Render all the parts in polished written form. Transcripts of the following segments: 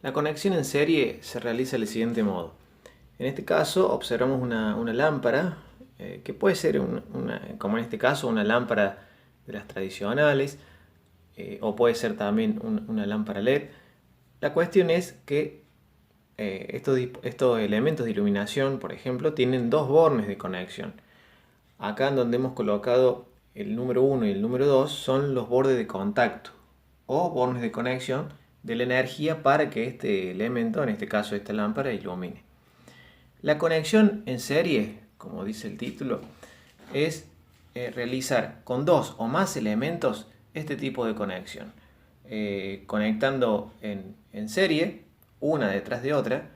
La conexión en serie se realiza del siguiente modo. En este caso observamos una lámpara, que puede ser como en este caso una lámpara de las tradicionales, o puede ser también una lámpara LED. La cuestión es que estos elementos de iluminación, por ejemplo, tienen dos bornes de conexión. Acá en donde hemos colocado el número 1 y el número 2 son los bordes de contacto o bornes de conexión de la energía para que este elemento, en este caso esta lámpara, ilumine. La conexión en serie, como dice el título, es realizar con dos o más elementos este tipo de conexión. Conectando en serie, una detrás de otra,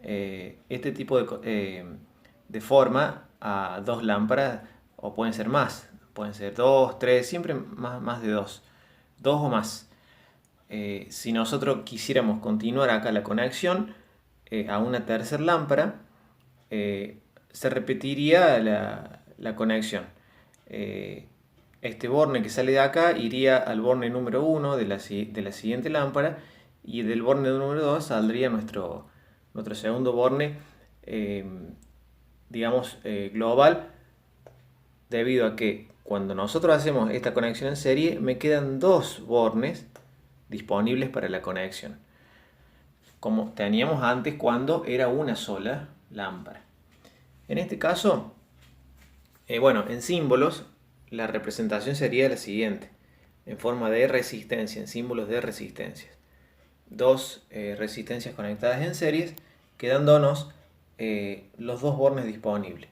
este tipo de forma a dos lámparas, o pueden ser más, pueden ser dos, tres, siempre más de dos o más. Si nosotros quisiéramos continuar acá la conexión a una tercera lámpara, se repetiría la conexión. Este borne que sale de acá iría al borne número 1 de la siguiente lámpara, y del borne número 2 saldría nuestro segundo borne, eh, digamos, global, debido a que cuando nosotros hacemos esta conexión en serie me quedan dos bornes disponibles para la conexión, como teníamos antes cuando era una sola lámpara. En este caso, bueno, en símbolos, la representación sería la siguiente, en forma de resistencia, en símbolos de resistencias. Dos resistencias conectadas en series, quedándonos los dos bornes disponibles.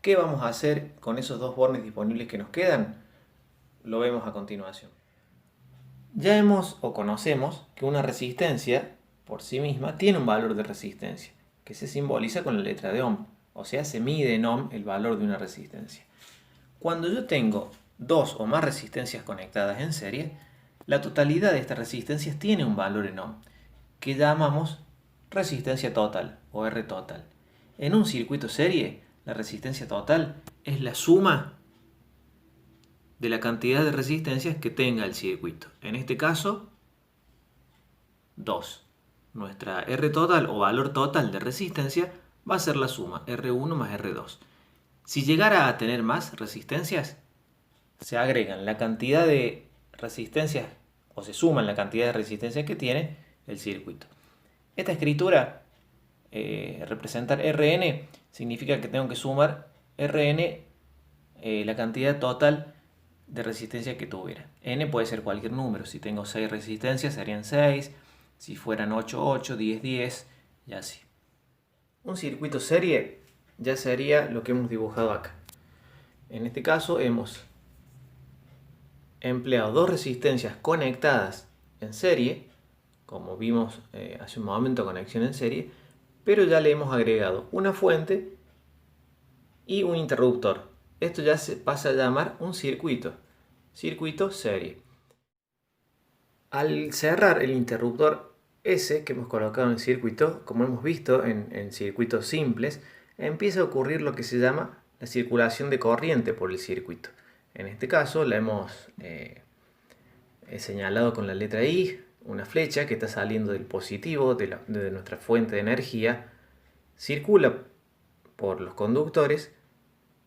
¿Qué vamos a hacer con esos dos bornes disponibles que nos quedan? Lo vemos a continuación. Ya hemos o conocemos que una resistencia por sí misma tiene un valor de resistencia, que se simboliza con la letra de ohm, o sea, se mide en ohm el valor de una resistencia. Cuando yo tengo dos o más resistencias conectadas en serie, la totalidad de estas resistencias tiene un valor en ohm, que llamamos resistencia total o R total. En un circuito serie, la resistencia total es la suma de la cantidad de resistencias que tenga el circuito. En este caso, 2. Nuestra R total o valor total de resistencia va a ser la suma R1 más R2. Si llegara a tener más resistencias, se agregan la cantidad de resistencias o se suman la cantidad de resistencias que tiene el circuito. Esta escritura, representar Rn, significa que tengo que sumar Rn, la cantidad total de resistencia que tuviera. N puede ser cualquier número. Si tengo 6 resistencias serían 6. Si fueran 8, 8, 10, 10 y así. Un circuito serie ya sería lo que hemos dibujado acá. En este caso hemos empleado dos resistencias conectadas en serie, como vimos hace un momento, conexión en serie, pero ya le hemos agregado una fuente y un interruptor. Esto ya se pasa a llamar un circuito serie. Al cerrar el interruptor S que hemos colocado en el circuito, como hemos visto en circuitos simples, empieza a ocurrir lo que se llama la circulación de corriente por el circuito. En este caso la hemos señalado con la letra I, una flecha que está saliendo del positivo de nuestra fuente de energía, circula por los conductores,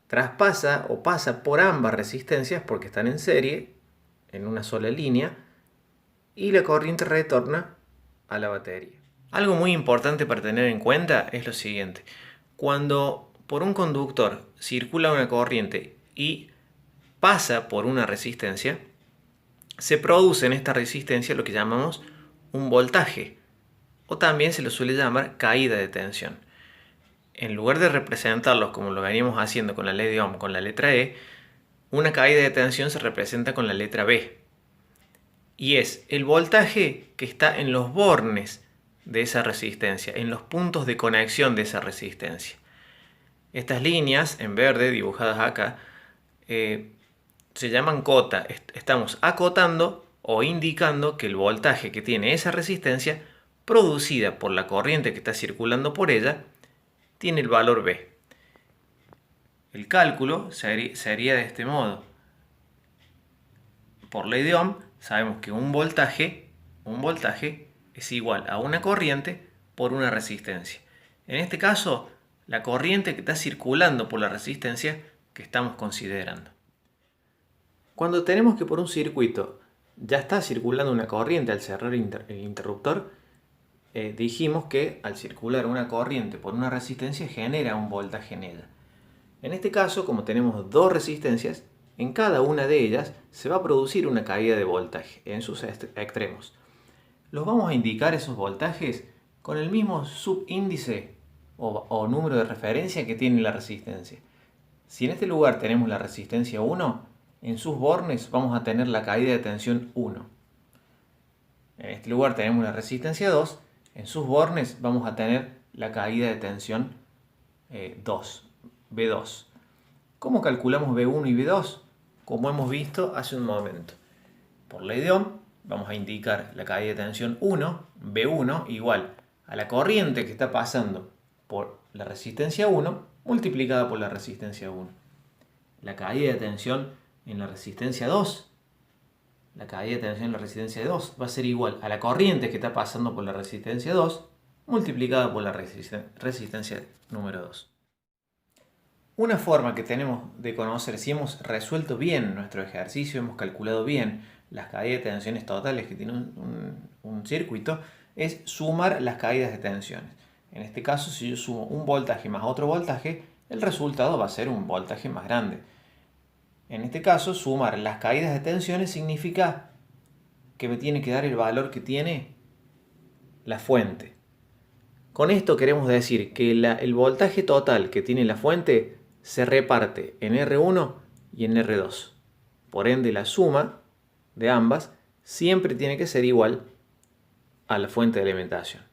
traspasa o pasa por ambas resistencias porque están en serie, en una sola línea, y la corriente retorna a la batería. Algo muy importante para tener en cuenta es lo siguiente. Cuando por un conductor circula una corriente y pasa por una resistencia, se produce en esta resistencia lo que llamamos un voltaje, o también se lo suele llamar caída de tensión. En lugar de representarlos como lo veníamos haciendo con la ley de Ohm con la letra E, una caída de tensión se representa con la letra B. Y es el voltaje que está en los bornes de esa resistencia, en los puntos de conexión de esa resistencia. Estas líneas en verde dibujadas acá se llaman cota. Estamos acotando o indicando que el voltaje que tiene esa resistencia, producida por la corriente que está circulando por ella, tiene el valor B. El cálculo sería de este modo. Por ley de Ohm sabemos que un voltaje es igual a una corriente por una resistencia. En este caso, la corriente que está circulando por la resistencia que estamos considerando. Cuando tenemos que por un circuito ya está circulando una corriente al cerrar el interruptor, dijimos que al circular una corriente por una resistencia genera un voltaje en ella. En este caso, como tenemos dos resistencias, en cada una de ellas se va a producir una caída de voltaje en sus extremos. Los vamos a indicar esos voltajes con el mismo subíndice o número de referencia que tiene la resistencia. Si en este lugar tenemos la resistencia 1, en sus bornes vamos a tener la caída de tensión 1. En este lugar tenemos la resistencia 2, en sus bornes vamos a tener la caída de tensión 2, B2. ¿Cómo calculamos B1 y B2? Como hemos visto hace un momento. Por ley de Ohm vamos a indicar la caída de tensión 1, B1, igual a la corriente que está pasando por la resistencia 1 multiplicada por la resistencia 1. La caída de tensión en la resistencia 2, la caída de tensión en la resistencia 2 va a ser igual a la corriente que está pasando por la resistencia 2 multiplicada por la resistencia número 2. Una forma que tenemos de conocer si hemos resuelto bien nuestro ejercicio, hemos calculado bien las caídas de tensiones totales que tiene un circuito, es sumar las caídas de tensiones. En este caso, si yo sumo un voltaje más otro voltaje, el resultado va a ser un voltaje más grande. En este caso, sumar las caídas de tensiones significa que me tiene que dar el valor que tiene la fuente. Con esto queremos decir que el voltaje total que tiene la fuente se reparte en R1 y en R2. Por ende, la suma de ambas siempre tiene que ser igual a la fuente de alimentación.